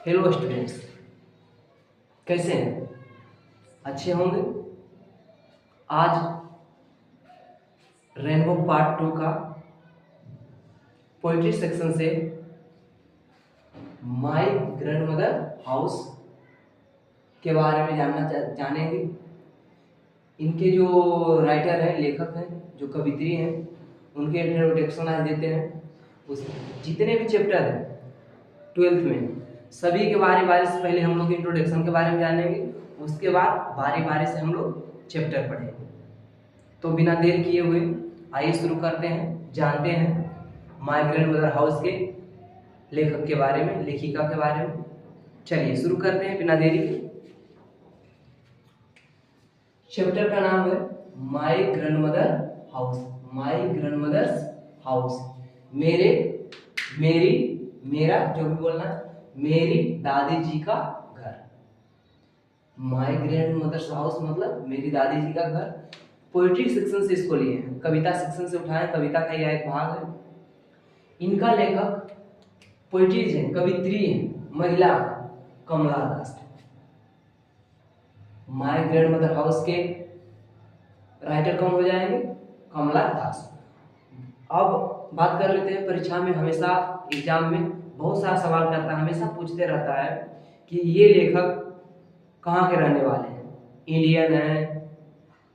Hello students, कैसे हैं? अच्छे होंगे। आज रेनबो पार्ट 2 का पोइट्री सेक्शन से माय ग्रैंडमदर हाउस के बारे में जानेंगे। इनके जो राइटर हैं, लेखक हैं, जो कवित्री हैं, उनके इंट्रोडक्शन आज देते हैं। उस जितने भी चैप्टर हैं 12th में, सभी के बारी से पहले हम लोग इंट्रोडक्शन के बारे में जानेंगे। उसके बाद बारी से हम लोग चैप्टर पढ़ेंगे। तो बिना देर किए हुए आइए शुरू करते हैं, जानते हैं माय ग्रैंडमदर हाउस के लेखक के बारे में, लेखिका के बारे में। चलिए शुरू करते हैं बिना देरी के। चैप्टर का नाम है my grandmother house. My grandmother's house, मेरा जो भी बोलना है, मेरी दादी जी का घर। माय ग्रैंडमदर्स हाउस मतलब मेरी दादी जी का घर। पोइट्री सेक्शन से इसको लिए हैं, कविता सेक्शन से उठाए, कविता का यह एक भाग है। इनका लेखक पोइट्रीज है, कवित्री है, महिला कमला दास। माय ग्रैंडमदर हाउस के राइटर कौन हो जाएंगे? कमला दास। अब बात कर लेते हैं। परीक्षा में हमेशा, एग्जाम में बहुत सारा सवाल करता है, हमेशा पूछते रहता है कि ये लेखक कहाँ के रहने वाले हैं। इंडियन है,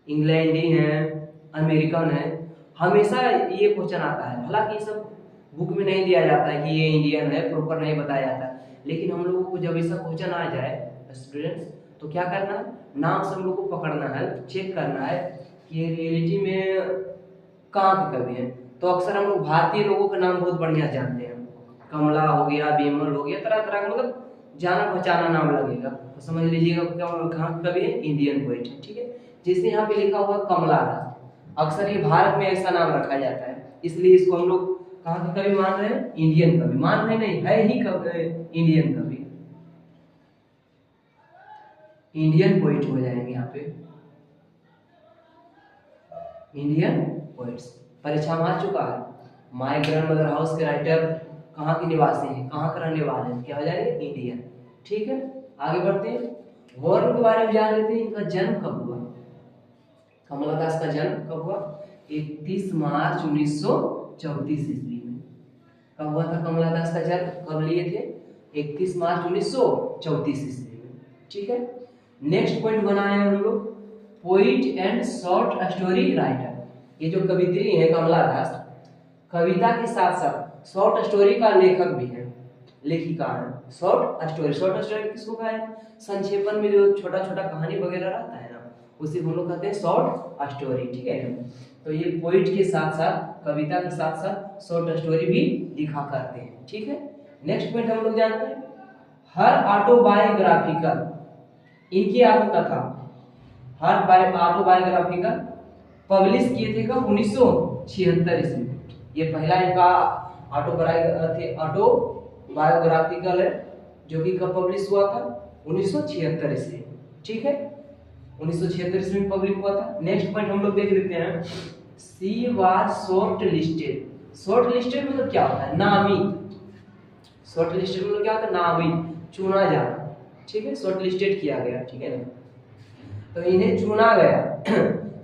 इंग्लैंडी है, अमेरिकन है। हमेशा ये क्वेश्चन आता है। हालांकि ये सब बुक में नहीं दिया जाता है कि ये इंडियन है, प्रॉपर नहीं बताया जाता है। लेकिन हम लोगों को जब ऐसा क्वेश्चन आ जाए स्टूडेंट्स, तो क्या करना है? नाम से हम लोग को पकड़ना है, चेक करना है कि रियलिटी में कहाँ के कवि हैं। तो अक्सर हम लोग भारतीय लोगों के नाम बहुत बढ़िया जानते हैं। कमला हो गया, बिमल हो गया, तरह तरह का मतलब जाना पहचाना नाम लगेगा। तो समझ लीजिएगा कहाँ कवि है? इंडियन पोइट है। ठीक है, जैसे यहाँ पे लिखा हुआ कमला दास, अक्सर ये भारत में ऐसा नाम रखा जाता है, इसलिए इसको हम लोग कहाँ के कवि मान रहे हैं? इंडियन कवि मान रहे नहीं, है ही इंडियन कवि, इंडियन पोइट हो जाएंगे यहाँ पे, इंडियन पोइट्स। परीक्षा में आ चुका है। माय ग्रैंडमदर हाउस के राइटर कहाँ के निवासी हैं, कहाँ के रहने वाले हैं? क्या हो जाएंगे? इंडियन। ठीक है, आगे बढ़ते हैं। वर्ण के बारे में जान लेते हैं। इनका जन्म कब हुआ? कमला दास का जन्म कब हुआ? 31 मार्च 1934 ईस्वी में। कब हुआ था कमला दास का जन्म? कब लिए थे? 31 मार्च 1934 ईस्वी में। ठीक है, नेक्स्ट पॉइंट बनाए हम लोग, poet and short story writer. ये जो कवित्री है कमला दास, कविता के साथ साथ शॉर्ट स्टोरी का लेखक भी है, लेखिका है। शॉर्ट स्टोरी किसको कहा है? संक्षेपण में जो छोटा छोटा कहानी वगैरह रहता है ना, उसी हम लोग कहते हैं शॉर्ट स्टोरी। ठीक है, तो ये पोइट के साथ साथ, कविता के साथ साथ शॉर्ट स्टोरी भी लिखा करते हैं। ठीक है, नेक्स्ट पॉइंट हम लोग जानते हैं, हर ऑटोबायोग्राफिकल, इनकी आत्मकथा हर ऑटोबायोग्राफिकल पब्लिश किए थे कब? 1976 ईस्वी में। ये पहला इनका ऑटोबायोग्राफिकल है, जो कि कब पब्लिश हुआ था? 1976 ईस्वी में। ठीक है, 1976 ईस्वी में पब्लिश हुआ था। नेक्स्ट पॉइंट हम लोग देख लेते हैं, she was short listed. Short listed मतलब क्या होता है? नामित। शॉर्ट लिस्टेड मतलब क्या होता है? नामित, चुना जाना। ठीक है, शॉर्ट लिस्टेड किया गया। ठीक है ना, तो इन्हें चुना गया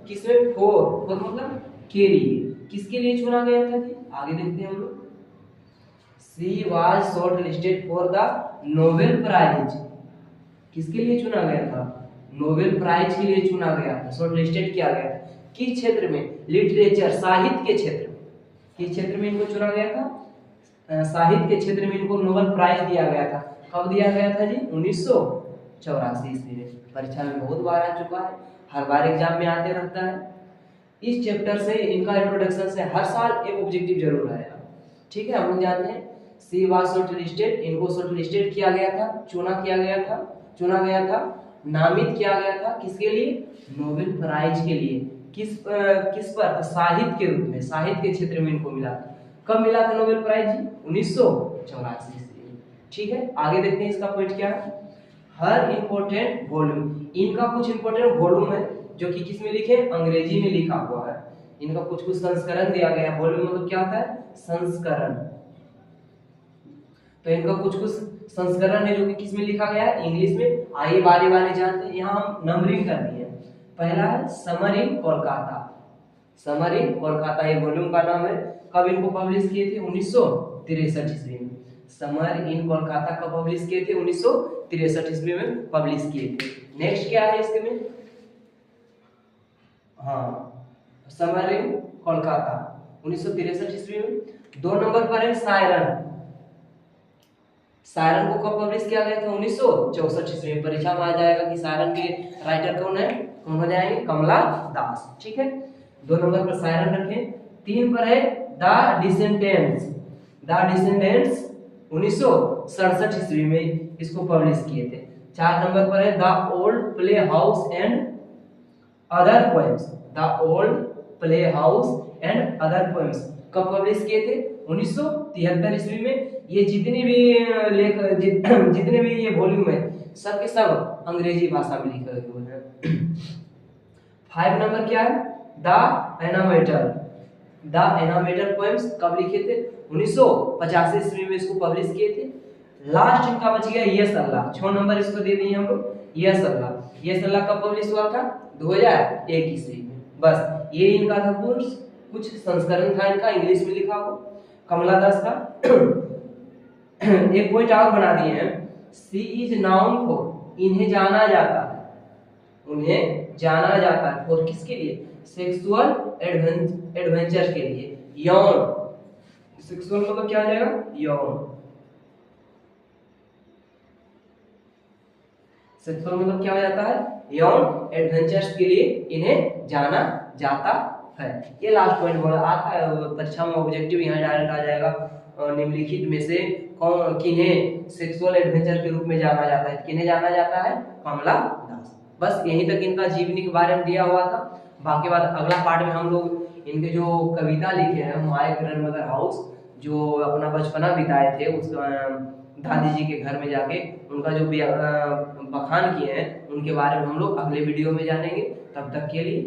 किसमें? फोर मतलब के लिए। किसके लिए चुना गया था जी? आगे देखते हैं हम लोग। She was shortlisted for the Nobel prize. किसके लिए चुना गया था? नोबेल प्राइज के लिए चुना गया था, शॉर्ट लिस्टेड किया गया था। किस क्षेत्र में? लिटरेचर, साहित्य के क्षेत्र में। किस क्षेत्र में इनको चुना गया था? साहित्य के क्षेत्र में इनको नोबेल प्राइज दिया गया था। कब दिया गया था जी? 1984 ईस्वी में। परीक्षा में बहुत बार आ चुका है, हर बार एग्जाम में आते रहता है। इस चैप्टर से, इनका इंट्रोडक्शन से हर साल एक ऑब्जेक्टिव जरूर आएगा। ठीक है, हम लोग जानते हैं शी वाज शॉर्ट लिस्टेड, इनको शॉर्ट लिस्टेड किया गया था, चुना गया था, नामित किया गया था। किसके लिए? नोबेल प्राइज के लिए। किस पर? साहित्य के रूप में, साहित्य के क्षेत्र में इनको मिला था। कब मिला था नोबेल प्राइज जी? 1984 ईस्वी में। ठीक है, आगे देखते हैं इसका पॉइंट क्या है। हर इंपॉर्टेंट वॉल्यूम, इनका कुछ इंपॉर्टेंट वॉल्यूम है जो कि किस में लिखे? अंग्रेजी में लिखा हुआ है। इनका कुछ संस्करण दिया गया। वॉल्यूम मतलब क्या होता है? संस्करण। तो इनका कुछ कुछ संस्करण है जो कि किस में लिखा गया है, इंग्लिश में। आइए बारी बारी जानते हैं। यहाँ हम नंबरिंग कर दिए। पहला है summer in Kolkata. Summer in Kolkata ये वॉल्यूम का नाम है। कब इनको पब्लिश किए थे, 1963 ईस्वी में। समर इन कोलकाता कब पब्लिश किए थे, 1963 ईस्वी में पब्लिश किए थे। नेक्स्ट क्या है इसके में, हाँ समर इन कोलकाता 1963 ईस्वी में। 2 नंबर पर है सायरन। सायरन को कब पब्लिश किया गया था, 1964 ईस्वी में। परीक्षा में आ जाएगा कि सायरन के राइटर कौन है, कौन हो जाएंगे, कमला दास। ठीक है, 2 नंबर पर सायरन रखें। 3 पर है द डिसेंडेंट्स। द डिसेंडेंट्स 1967 ईस्वी में इसको पब्लिश किए थे। 4 नंबर पर है the old play house and other poems. The old play house and other poems कब पब्लिश किए थे, 1973 ईस्वी में। ये जितने भी जितने भी ये वॉल्यूम है सब के सब अंग्रेजी भाषा में लिखे हुए हैं। 5 नंबर क्या है, द एनामेटर। द एनामेटर पोएम्स कब लिखे थे, 1985 ईस्वी में इसको पब्लिश किए थे। लास्ट इनका बच गया यस अल्लाह। 6 नंबर इसको दे दिए हम लोग, यस अल्लाह। यस अल्लाह कब पब्लिश हुआ था, 2001 ईस्वी में। बस ये इनका था कुछ संस्करण था इनका, इंग्लिश में लिखा हो। कमला दास का एक पॉइंट और बना दिए हैं, सी इज नाउन फॉर, इन्हें जाना जाता है, उन्हें जाना जाता है और किसके लिए, सेक्सुअल एडवेंचर के लिए, यौन। सेक्सुअल मतलब क्या आ जाएगा, यौन। सेक्सुअल मतलब क्या हो जाता है, यौन एडवेंचर्स के लिए इन्हें जाना जाता है। ये लास्ट पॉइंट बोला आता है परीक्षा में, ऑब्जेक्टिव यहाँ डायरेक्ट आ जाएगा। निम्नलिखित में से कौन किन्हें सेक्सुअल एडवेंचर के रूप में जाना जाता है, किन्हें जाना जाता है, कमला दास। बस यहीं तक इनका जीवनी के बारे में दिया हुआ था। बाकी बात अगला पार्ट में हम लोग इनके जो कविता लिखे हैं, माय ग्रैंडमदर हाउस, जो अपना बचपना बिताए थे उस दादी जी के घर में जाके, उनका जो बखान किए हैं उनके बारे में हम लोग अगले वीडियो में जानेंगे। तब तक के लिए